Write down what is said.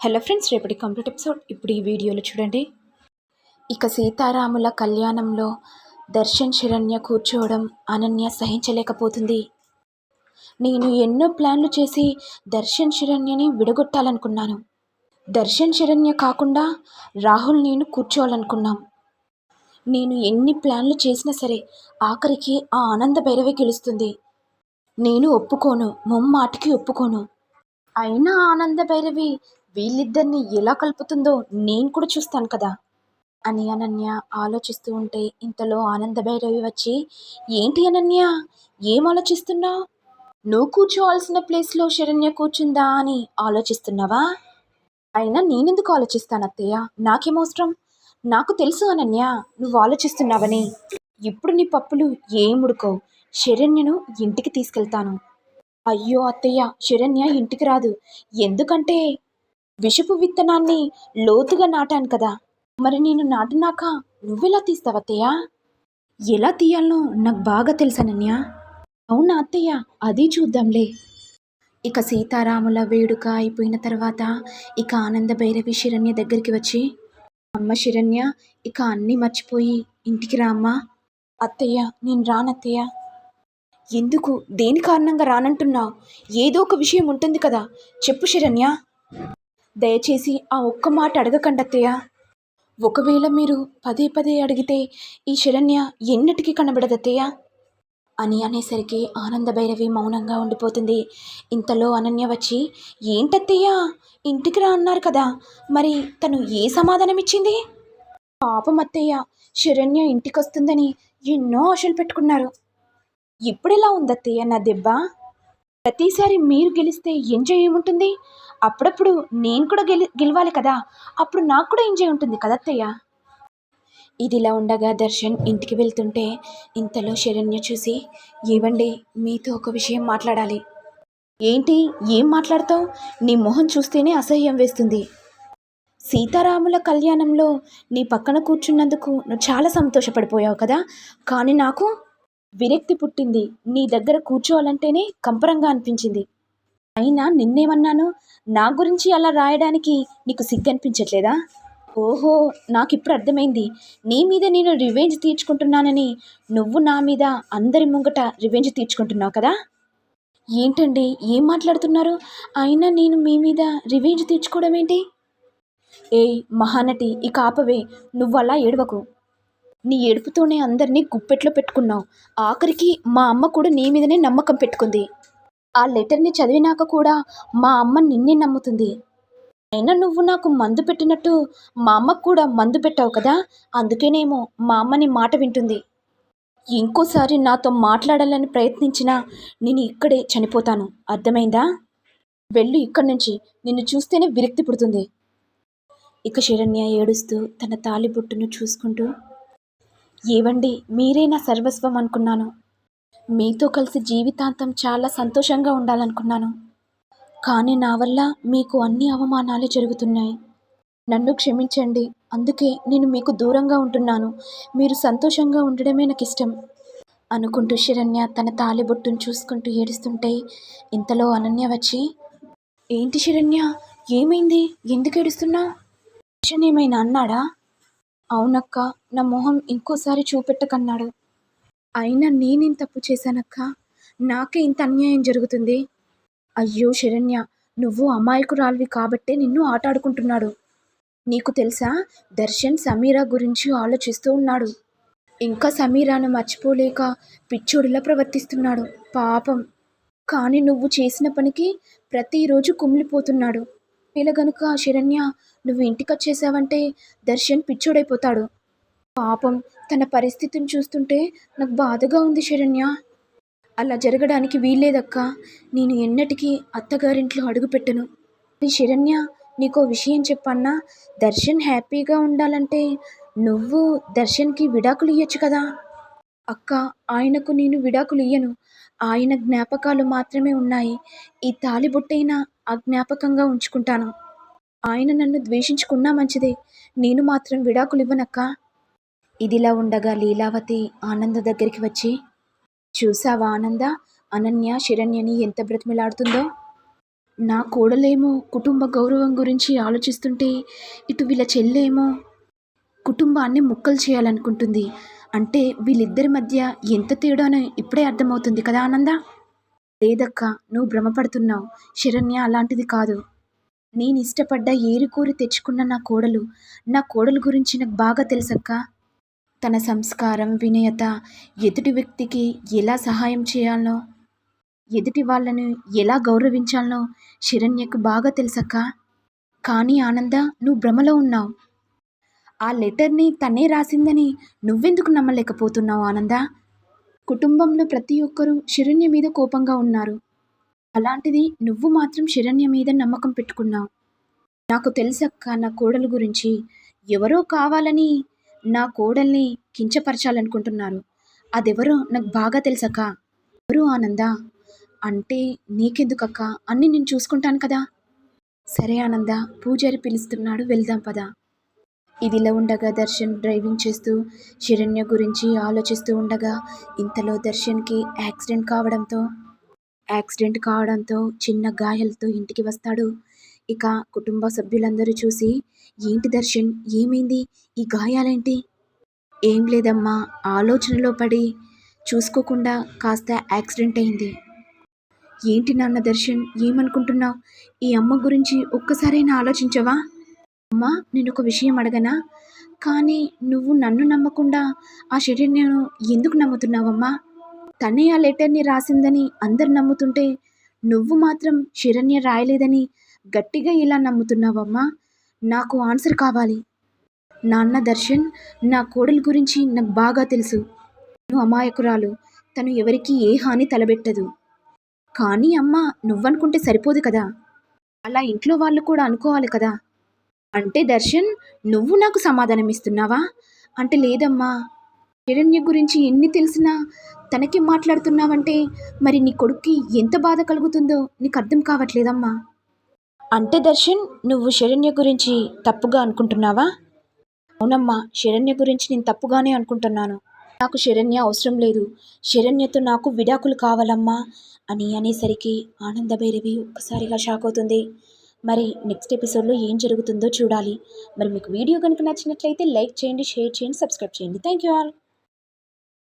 Hello friends, రేపటి complete episode ఇప్పుడు ఈ వీడియోలో చూడండి. ఇక సీతారాముల కళ్యాణంలో దర్శన్ శరణ్య కూర్చోవడం అనన్య సహించలేకపోతుంది. నేను ఎన్నో ప్లాన్లు చేసి దర్శన్ శరణ్యని విడగొట్టాలనుకున్నాను. దర్శన్ శరణ్య కాకుండా రాహుల్ నేను కూర్చోవాలనుకున్నాం. నేను ఎన్ని ప్లాన్లు చేసినా సరే ఆఖరికి ఆ ఆనంద భైరవి గెలుస్తుంది. నేను ఒప్పుకోను, ముమ్మాటికి ఒప్పుకోను. అయినా ఆనంద భైరవి వీళ్ళిద్దరిని ఎలా కలుపుతుందో నేను కూడా చూస్తాను కదా అని అనన్య ఆలోచిస్తూ ఉంటే ఇంతలో ఆనంద భైరవి వచ్చి, ఏంటి అనన్య, ఏం ఆలోచిస్తున్నావు? నువ్వు కూర్చోవాల్సిన ప్లేస్లో శరణ్య కూర్చుందా అని ఆలోచిస్తున్నావా? అయినా నేనెందుకు ఆలోచిస్తాను అత్తయ్య, నాకేమవసరం? నాకు తెలుసు అనన్య నువ్వు ఆలోచిస్తున్నావని. ఇప్పుడు నీ పప్పులు ఏముడుకోవు. శరణ్యను ఇంటికి తీసుకెళ్తాను. అయ్యో అత్తయ్య, శరణ్య ఇంటికి రాదు. ఎందుకంటే విషపు విత్తనాన్ని లోతుగా నాటాను కదా. మరి నేను నాటినాక నువ్వెలా తీస్తావత్తయ్య? ఎలా తీయాలనో నాకు బాగా తెలుసనన్య. అవునా అత్తయ్య, అది చూద్దాంలే. ఇక సీతారాముల వేడుక అయిపోయిన తర్వాత ఇక ఆనంద భైరవి శరణ్య దగ్గరికి వచ్చి, అమ్మ శరణ్య, ఇక అన్నీ మర్చిపోయి ఇంటికి రా అమ్మా. అత్తయ్య, నేను రానత్తయ్య. ఎందుకు, దేని కారణంగా రానంటున్నావు? ఏదో ఒక విషయం ఉంటుంది కదా, చెప్పు శరణ్య. దయచేసి ఆ ఒక్క మాట అడగకండి అత్తయ్య. ఒకవేళ మీరు పదే పదే అడిగితే ఈ శరణ్య ఎన్నటికీ కనబడదత్తయ్య అని అనేసరికి ఆనంద భైరవి మౌనంగా ఉండిపోతుంది. ఇంతలో అనన్య వచ్చి, ఏంటత్తయ్య, ఇంటికి రా అన్నారు కదా, మరి తను ఏ సమాధానం ఇచ్చింది? పాపం అత్తయ్య, శరణ్య ఇంటికి వస్తుందని ఎన్నో ఆశలు పెట్టుకున్నారు. ఇప్పుడెలా ఉందత్తయ్య నా దెబ్బ? ప్రతిసారి మీరు గెలిస్తే ఎంజాయ్ ఏముంటుంది? అప్పుడప్పుడు నేను కూడా గెలవాలి కదా, అప్పుడు నాకు కూడా ఎంజాయ్ ఉంటుంది కదత్తయ్య. ఇదిలా ఉండగా దర్శన్ ఇంటికి వెళ్తుంటే ఇంతలో శరణ్య చూసి, ఏవండి, మీతో ఒక విషయం మాట్లాడాలి. ఏంటి, ఏం మాట్లాడతావు? నీ మొహం చూస్తేనే అసహ్యం వేస్తుంది. సీతారాముల కళ్యాణంలో నీ పక్కన కూర్చున్నందుకు నువ్వు చాలా సంతోషపడిపోయావు కదా, కానీ నాకు విరక్తి పుట్టింది. నీ దగ్గర కూర్చోవాలంటేనే కంపరంగా అనిపించింది. అయినా నిన్నేమన్నాను? నా గురించి అలా రాయడానికి నీకు సిగ్గనిపించట్లేదా? ఓహో, నాకు ఇప్పుడు అర్థమైంది. నీ మీద నేను రివెంజ్ తీర్చుకుంటున్నానని నువ్వు నా మీద అందరి ముంగట రివెంజ్ తీర్చుకుంటున్నావు కదా. ఏంటండి, ఏం మాట్లాడుతున్నారు? అయినా నేను మీ మీద రివెంజ్ తీర్చుకోవడం ఏంటి? ఏయ్ మహానటి, ఇక ఆపవే. నువ్వు అలా ఏడవకు. నీ ఏడుపుతోనే అందరినీ గుప్పెట్లో పెట్టుకున్నావు. ఆఖరికి మా అమ్మ కూడా నీ మీదనే నమ్మకం పెట్టుకుంది. ఆ లెటర్ని చదివినాక కూడా మా అమ్మ నిన్నే నమ్ముతుంది. అయినా నువ్వు నాకు మందు పెట్టినట్టు మా అమ్మకు కూడా మందు పెట్టావు కదా, అందుకేనేమో మా అమ్మ నీ మాట వింటుంది. ఇంకోసారి నాతో మాట్లాడాలని ప్రయత్నించినా నేను ఇక్కడే చనిపోతాను, అర్థమైందా? వెళ్ళు ఇక్కడి నుంచి, నిన్ను చూస్తేనే విరక్తి పుడుతుంది. ఇక శరణ్య ఏడుస్తూ తన తాలిబొట్టును చూసుకుంటూ, ఏవండి, మీరే నా సర్వస్వం అనుకున్నాను. మీతో కలిసి జీవితాంతం చాలా సంతోషంగా ఉండాలనుకున్నాను. కానీ నా వల్ల మీకు అన్ని అవమానాలే జరుగుతున్నాయి. నన్ను క్షమించండి. అందుకే నేను మీకు దూరంగా ఉంటున్నాను. మీరు సంతోషంగా ఉండడమే నాకు ఇష్టం అనుకుంటూ శరణ్య తన తాలిబొట్టును చూసుకుంటూ ఏడుస్తుంటే ఇంతలో అనన్య వచ్చి, ఏంటి శరణ్య, ఏమైంది, ఎందుకు ఏడుస్తున్నావు? ఏమైనా అన్నాడా? అవునక్క, నా మొహం ఇంకోసారి చూపెట్టకన్నాడు. అయినా నేనేం తప్పు చేశానక్క? నాకే ఇంత అన్యాయం జరుగుతుంది. అయ్యో శరణ్య, నువ్వు అమాయకురాలివి కాబట్టే నిన్ను ఆటాడుకుంటున్నాడు. నీకు తెలుసా, దర్శన్ సమీరా గురించి ఆలోచిస్తూ ఉన్నాడు. ఇంకా సమీరాను మర్చిపోలేక పిచ్చోడిలా ప్రవర్తిస్తున్నాడు పాపం. కానీ నువ్వు చేసిన పనికి ప్రతిరోజు కుమిలిపోతున్నాడు. ఇలా గనుక శరణ్య నువ్వు ఇంటికి వచ్చేసావంటే దర్శన్ పిచ్చోడైపోతాడు. పాపం, తన పరిస్థితిని చూస్తుంటే నాకు బాధగా ఉంది శరణ్య. అలా జరగడానికి వీల్లేదక్క. నేను ఎన్నటికీ అత్తగారింట్లో అడుగుపెట్టను. శరణ్య, నీకో విషయం చెప్పన్నా? దర్శన్ హ్యాపీగా ఉండాలంటే నువ్వు దర్శన్కి విడాకులు ఇవ్వచ్చు కదా. అక్క, ఆయనకు నేను విడాకులు ఇయ్యను. ఆయన జ్ఞాపకాలు మాత్రమే ఉన్నాయి. ఈ తాలిబొట్టైనా ఆ జ్ఞాపకంగా ఉంచుకుంటాను. ఆయన నన్ను ద్వేషించుకున్నా మంచిదే, నేను మాత్రం విడాకులు ఇవ్వనక్క. ఇదిలా ఉండగా లీలావతి ఆనంద దగ్గరికి వచ్చి, చూసావా ఆనంద, అనన్య శరణ్యని ఎంత బ్రతిమిలాడుతుందో. నా కోడలేమో కుటుంబ గౌరవం గురించి ఆలోచిస్తుంటే, ఇటు వీళ్ళ చెల్లేమో కుటుంబాన్ని ముక్కలు చేయాలనుకుంటుంది. అంటే వీళ్ళిద్దరి మధ్య ఎంత తేడానో ఇప్పుడే అర్థమవుతుంది కదా ఆనంద. లేదక్కా, నువ్వు భ్రమపడుతున్నావు. శరణ్య అలాంటిది కాదు. నేనిష్టపడ్డ ఏరికోరి తెచ్చుకున్న నా కోడలు గురించి నాకు బాగా తెలుసక్కా. తన సంస్కారం, వినయత, ఎదుటి వ్యక్తికి ఎలా సహాయం చేయాలనో, ఎదుటి వాళ్ళని ఎలా గౌరవించాలనో శరణ్యకు బాగా తెలుసక్కా. కానీ ఆనంద, నువ్వు భ్రమలో ఉన్నావు. ఆ లెటర్‌ని తనే రాసిందని నువ్వెందుకు నమ్మలేకపోతున్నావు ఆనంద? కుటుంబంలో ప్రతి ఒక్కరూ శరణ్య మీద కోపంగా ఉన్నారు. అలాంటిది నువ్వు మాత్రం శరణ్య మీద నమ్మకం పెట్టుకున్నావు. నాకు తెలుసక్కా నా కోడలు గురించి. ఎవరో కావాలని నా కోడల్ని కించపరచాలనుకుంటున్నారు. అదెవరో నాకు బాగా తెలుసక్కా. ఎవరు ఆనంద? అంటే నీకెందుకక్కా, అన్నీ నేను చూసుకుంటాను కదా. సరే ఆనంద, పూజారి పిలుస్తున్నాడు, వెళ్దాం పద. ఇదిలా ఉండగా దర్శన్ డ్రైవింగ్ చేస్తూ శరణ్య గురించి ఆలోచిస్తూ ఉండగా ఇంతలో దర్శన్కి యాక్సిడెంట్ కావడంతో చిన్న గాయాలతో ఇంటికి వస్తాడు. ఇక కుటుంబ సభ్యులందరూ చూసి, ఏంటి దర్శన్, ఏమైంది, ఈ గాయాలేంటి? ఏం లేదమ్మా, ఆలోచనలో పడి చూసుకోకుండా కాస్త యాక్సిడెంట్ అయింది. ఏంటి నాన్న దర్శన్, ఏమనుకుంటున్నావు? ఈ అమ్మ గురించి ఒక్కసారైనా ఆలోచించవా? అమ్మా, నేను ఒక విషయం అడగనా? కానీ నువ్వు నన్ను నమ్మకుండా ఆ శరణ్యను ఎందుకు నమ్ముతున్నావమ్మా? తనే ఆ లెటర్‌ని రాసిందని అందరు నమ్ముతుంటే, నువ్వు మాత్రం శరణ్య రాయలేదని గట్టిగా ఎలా నమ్ముతున్నావమ్మా? నాకు ఆన్సర్ కావాలి. నాన్న దర్శన్, నా కోడలు గురించి నాకు బాగా తెలుసు. తను అమాయకురాలు. తను ఎవరికీ ఏ హాని తలబెట్టదు. కానీ అమ్మా, నువ్వనుకుంటే సరిపోదు కదా. అలా ఇంట్లో వాళ్ళు కూడా అనుకోవాలి కదా. అంటే దర్శన్, నువ్వు నాకు సమాధానం ఇస్తున్నావా? అంటే లేదమ్మా, శరణ్య గురించి ఎన్ని తెలిసినా తనకి మాట్లాడుతున్నావంటే మరి నీ కొడుక్కి ఎంత బాధ కలుగుతుందో నీకు అర్థం కావట్లేదమ్మా. అంటే దర్శన్, నువ్వు శరణ్య గురించి తప్పుగా అనుకుంటున్నావా? అవునమ్మా, శరణ్య గురించి నేను తప్పుగానే అనుకుంటున్నాను. నాకు శరణ్య అవసరం లేదు. శరణ్యతో నాకు విడాకులు కావాలమ్మా అని అనేసరికి ఆనందభైరవి ఒక్కసారిగా షాక్ అవుతుంది. మరి నెక్స్ట్ ఎపిసోడ్లో ఏం జరుగుతుందో చూడాలి. మరి మీకు వీడియో కనుక నచ్చినట్లయితే లైక్ చేయండి, షేర్ చేయండి, సబ్స్క్రైబ్ చేయండి. Thank you all.